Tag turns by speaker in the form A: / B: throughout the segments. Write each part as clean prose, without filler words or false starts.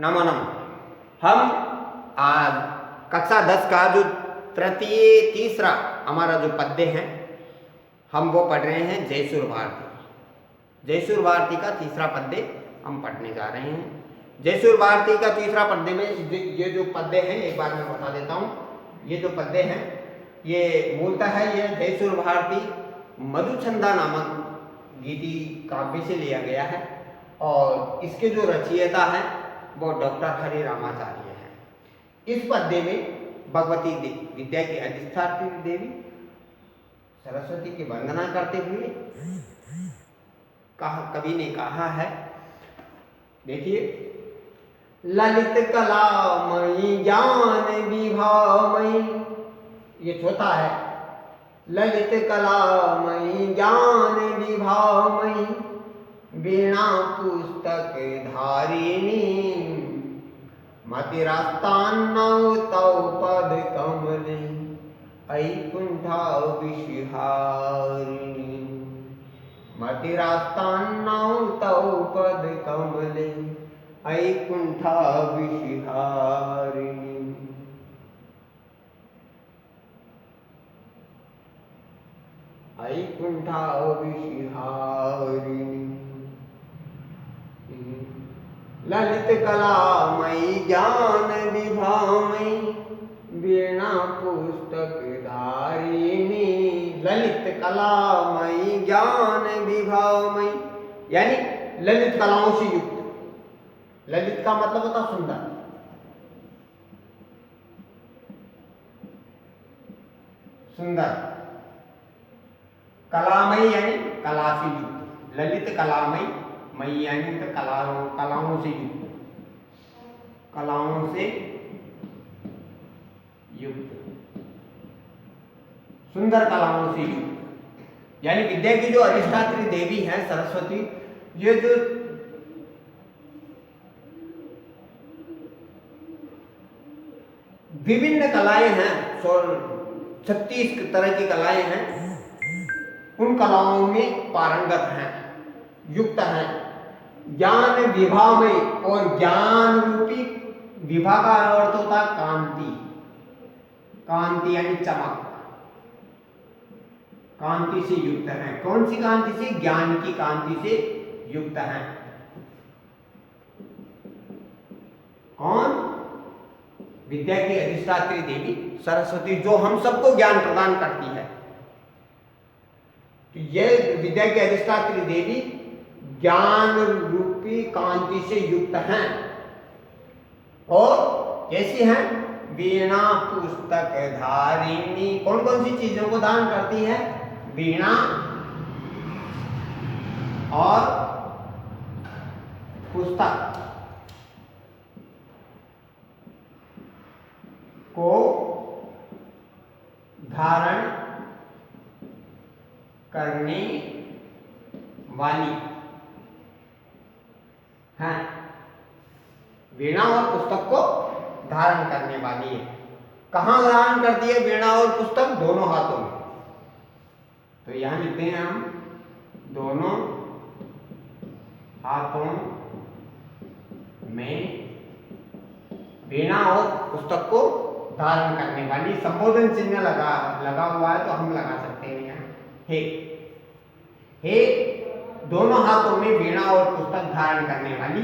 A: नमो नमः। हम आज कक्षा 10 का जो तृतीय तीसरा हमारा जो पद्य है हम वो पढ़ रहे हैं जयसुर भारती। जयसुर भारती का तीसरा पद्य हम पढ़ने जा रहे हैं। जयसुर भारती का तीसरा पद्य में ये जो पद्य है एक बार मैं बता देता हूँ। ये जो पद्य है ये मूलतः है ये जयसुर भारती मधुचंदा नामक गीति काव्य से लिया गया है और इसके जो रचयिता है वो डॉक्टर हरि रामाचार्य हैं। इस पद्य में भगवती विद्या की अधिष्ठात्री देवी सरस्वती की वंदना करते हुए कवि ने कहा है, देखिए, ललित कलामयी ज्ञान विभामयी, ये चौथा है, ललित कलामयी ज्ञान विभामयी वीणा पुस्तक धारिणी मतिरास्तान्नौ तौ पद कमले ऐकुंठा विषहारिणी मतिरास्तान्नौ तौ पद कमले ऐकुंठा विषहारिणी। ऐकुंठा विषहारिणी ललित कलामयी ज्ञान विभामयी वीणा पुस्तक धारिणी। ललित कलामयी ज्ञान विभामयी यानी ललित कलाओं से युक्त। ललित का मतलब होता सुंदर। सुंदर कलामयी यानी कला से युक्त। ललित कलामयी मई यानी तो कलाओं से युक्त। कलाओं से युक्त, सुंदर कलाओं से युक्त यानी विद्या की जो अधिष्ठात्री देवी है सरस्वती, ये जो विभिन्न कलाएं हैं, 36 तरह की कलाएं हैं, उन कलाओं में पारंगत हैं, युक्त हैं। ज्ञान विभामय और ज्ञान रूपी, विभा का अर्थ होता कांति। कांति यानी चमक, कांति से युक्त है। कौन सी कांति से? ज्ञान की कांति से युक्त है। कौन? विद्या की अधिष्ठात्री देवी सरस्वती, जो हम सबको ज्ञान प्रदान करती है। तो यह विद्या की अधिष्ठात्री देवी ज्ञान रूपी कांति से युक्त हैं। और कैसी हैं? वीणा पुस्तक धारिणी। कौन कौन सी चीजों को दान करती है? वीणा और पुस्तक को धारण करने वाली है। वीणा और पुस्तक को धारण करने वाली है। कहाँ धारण करती है वीणा और पुस्तक? दोनों हाथों में। तो यहां लिखते हैं हम, दोनों हाथों में वीणा और पुस्तक को धारण करने वाली। संबोधन चिन्ह लगा हुआ है तो हम लगा सकते हैं यहाँ हे दोनों हाथों में वीणा और पुस्तक धारण करने वाली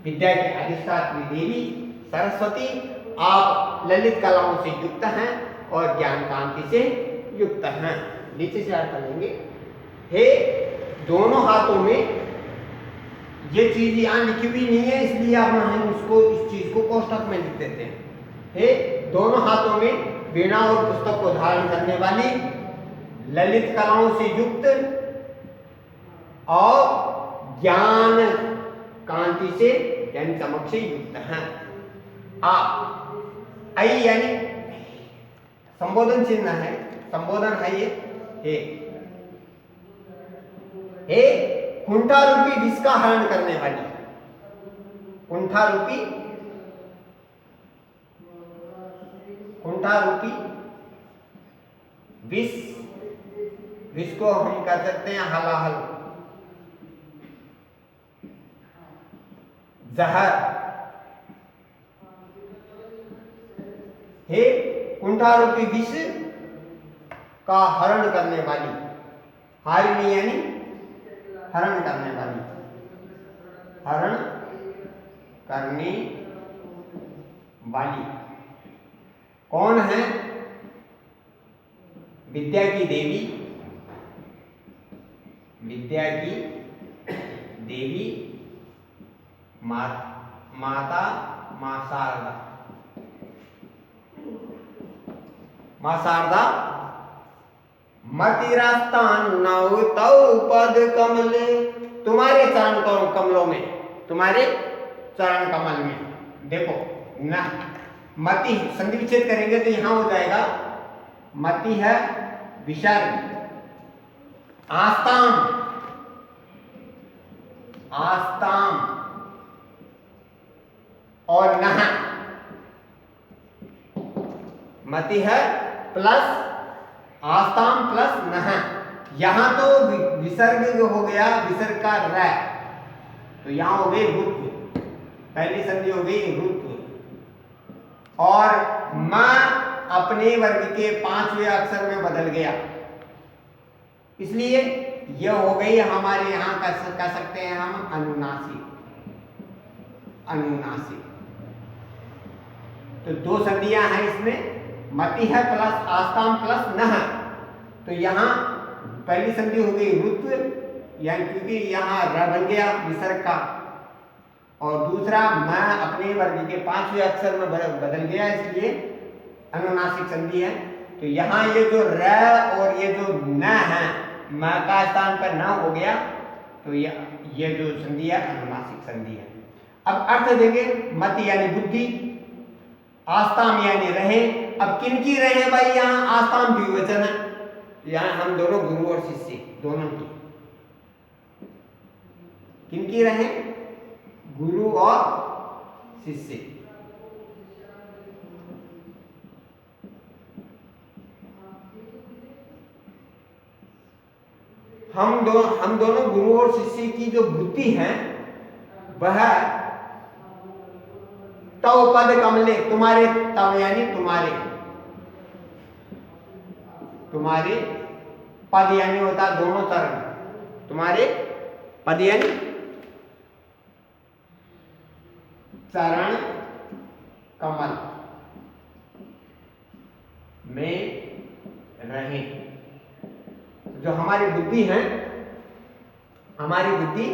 A: विद्या की अधिष्ठात्री देवी सरस्वती, आप ललित कलाओं से युक्त हैं और ज्ञान कांति से युक्त हैं। नीचे से अर्थ करेंगे, हे दोनों हाथों में, ये चीज यहां लिखी हुई नहीं है इसलिए अब हम इसको, इस चीज को कोष्ठक में लिख देते हैं। हे दोनों हाथों में वीणा और पुस्तक को धारण करने वाली, ललित कलाओं से युक्त और ज्ञान कांति से यानी चमक से युक्त हैं। आप आई यानी संबोधन चिन्ह है, संबोधन है ये हे कुंठा रूपी विष का हरण करने वाली। कुंठा रूपी विष को हम कह सकते हैं हलाहल, जहर, हे कुंठा रूपी विष का हरण करने वाली, हारिणी यानी हरण करने वाली, हरण करने वाली कौन है? विद्या की देवी, विद्या की देवी माता मां शारदा, मां शारदा। मतिरास्तान नव तव पद कमले, तुम्हारे चरण कमलों में, तुम्हारे चरण कमल में। देखो ना, मति संधि विच्छेद करेंगे तो यहां हो जाएगा, मति है विसर्ग, आस्ताम, आस्ताम और नह, मति है प्लस आस्ताम प्लस नह। यहां तो विसर्ग जो हो गया, विसर्ग का र, तो यहां हो गई रुत्व, पहली संधि हो गई रुत्व। और म अपने वर्ग के 5वें अक्षर में बदल गया, इसलिए यह हो गई हमारे यहां कह सकते हैं हम अनुनासिक, अनुनासिक। तो दो संधियां हैं इसमें, मति है प्लस आस्ताम प्लस नह। तो यहां पहली संधि हो गई रुत्व, यानी क्योंकि यहां र बन गया विसर्ग का, और दूसरा म अपने वर्ग के 5वें अक्षर में बदल गया, इसलिए अनुनासिक संधि है। तो यहां ये जो र और ये जो न है, म का स्थान पर न हो गया, तो ये जो संधि है अनुनासिक संधि है। अब अर्थ देंगे, मति यानी बुद्धि, आस्ताम यानी रहे। अब किनकी रहे भाई? यहाँ आस्ताम द्विवचन है, यहाँ हम दोनों गुरु और शिष्य दोनों की, किनकी रहे? गुरु और शिष्य। हम दोनों गुरु और शिष्य की जो बुद्धि है वह तव पद कमले, तुम्हारे, तव यानी तुम्हारे, तुम्हारे पद यानी होता दोनों चरण, तुम्हारे पद यानी चरण कमल में रहे। जो हमारी बुद्धि है, हमारी बुद्धि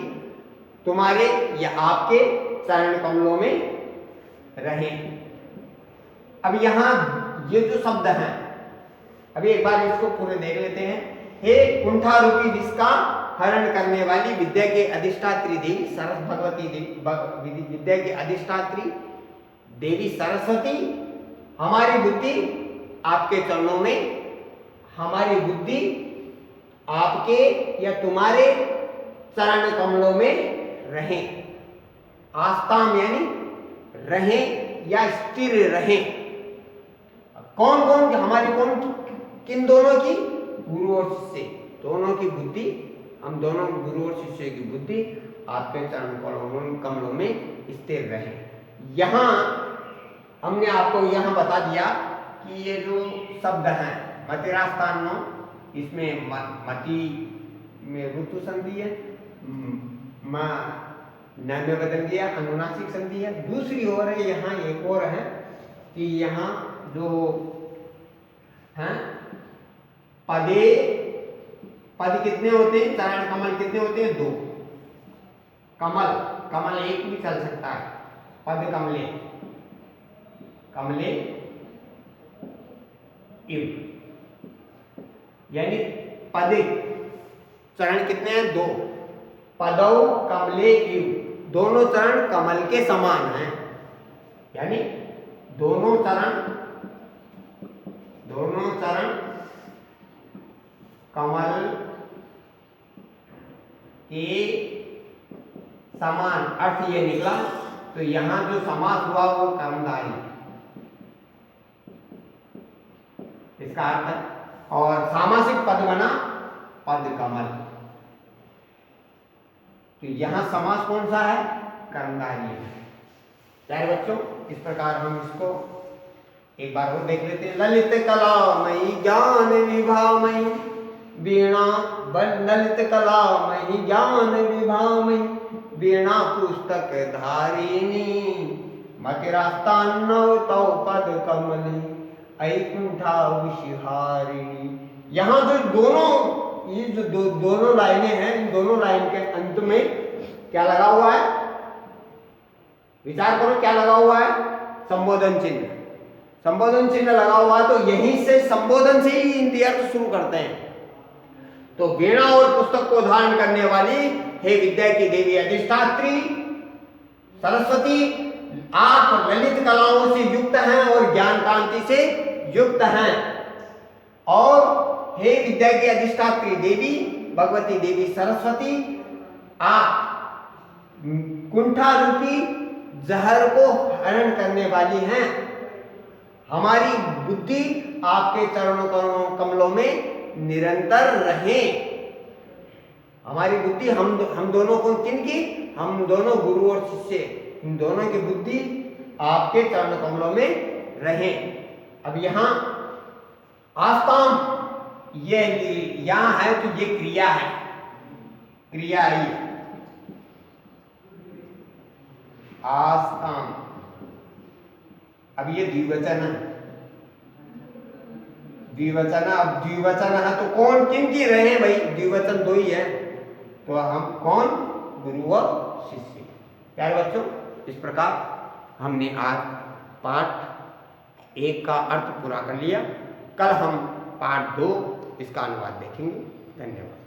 A: तुम्हारे या आपके चरण कमलों में रहे। अब यहां ये जो शब्द हैं, अभी एक बार इसको पूरे देख लेते हैं। हे कुंठा रूपी विष का हरण करने वाली, विद्या के अधिष्ठात्री देवी सरस भगवती देवी, विद्या के अधिष्ठात्री देवी सरस्वती, हमारी बुद्धि आपके चरणों में, हमारी बुद्धि आपके या तुम्हारे चरण कमलों में रहे। आस्ताम यानी रहे या स्थिर रहे। कौन कौन हमारी, कौन किन दोनों की? गुरु और शिष्य दोनों की बुद्धि, हम दोनों गुरु और शिष्य की बुद्धि आपके चरण कमलों में स्थिर रहे। यहाँ हमने आपको यहाँ बता दिया कि ये जो शब्द हैं मतिरास्थान, इसमें मति में ऋतु संधि है, न में बदल गया, अनुनासिक संधि है। दूसरी ओर है, यहाँ एक और है कि यहाँ जो है पदे, पद कितने होते हैं? चरण कमल कितने होते हैं? 2। कमल, कमल एक भी चल सकता है, पद कमले, कमले इव, यानी पदे चरण कितने हैं? 2। पदौ कमले इव, दोनों चरण कमल के समान हैं, यानी दोनों चरण कमल के समान। अर्थ ये निकला, तो यहां जो समास हुआ वो कर्मधारी, इसका अर्थ है। और सामासिक पद बना पद कमल, तो यहां समास कौन सा है? कर्मधारी है। प्यारे बच्चों, इस प्रकार हम इसको एक बार और देख लेते हैं। ललित कलामयी ज्ञान विभामयी वीणा, ललित कलामयी ज्ञान विभामयी वीणा पुस्तक धारिणी मतिरास्तान्नव तौ पद कमली ऐकुंठा विषहारिणी। यहाँ जो दोनों, ये जो दोनों लाइनें हैं, इन दोनों लाइन के अंत में क्या लगा हुआ है? विचार करो क्या लगा हुआ है? संबोधन चिन्ह। संबोधन चिन्ह लगा हुआ है, तो यहीं से संबोधन से ही हिंदी अर्थ शुरू करते हैं। तो वीणा और पुस्तक को धारण करने वाली हे विद्या की देवी अधिष्ठात्री सरस्वती, आप ललित कलाओं से युक्त हैं और ज्ञान कांति से युक्त हैं। और हे विद्या की अधिष्ठात्री देवी भगवती देवी सरस्वती, आप कुंठा रूपी जहर को हरण करने वाली हैं। हमारी बुद्धि आपके चरणों कमलों में निरंतर रहे। हमारी बुद्धि हम दोनों को, किनकी? हम दोनों गुरु और शिष्य, इन दोनों की बुद्धि आपके चरण कमलों में रहे। अब यहाँ आस्ताम ये यहाँ है, तो ये क्रिया है, क्रिया ही है आस्ताम। अब ये द्विवचन है, द्विवचन। अब द्विवचन है तो कौन किन की रहे भाई? द्विवचन दो ही है, तो हम कौन? गुरु और शिष्य। प्यारे बच्चों, इस प्रकार हमने आज पाठ 1 का अर्थ पूरा कर लिया। कल हम पाठ 2 इसका अनुवाद देखेंगे। धन्यवाद।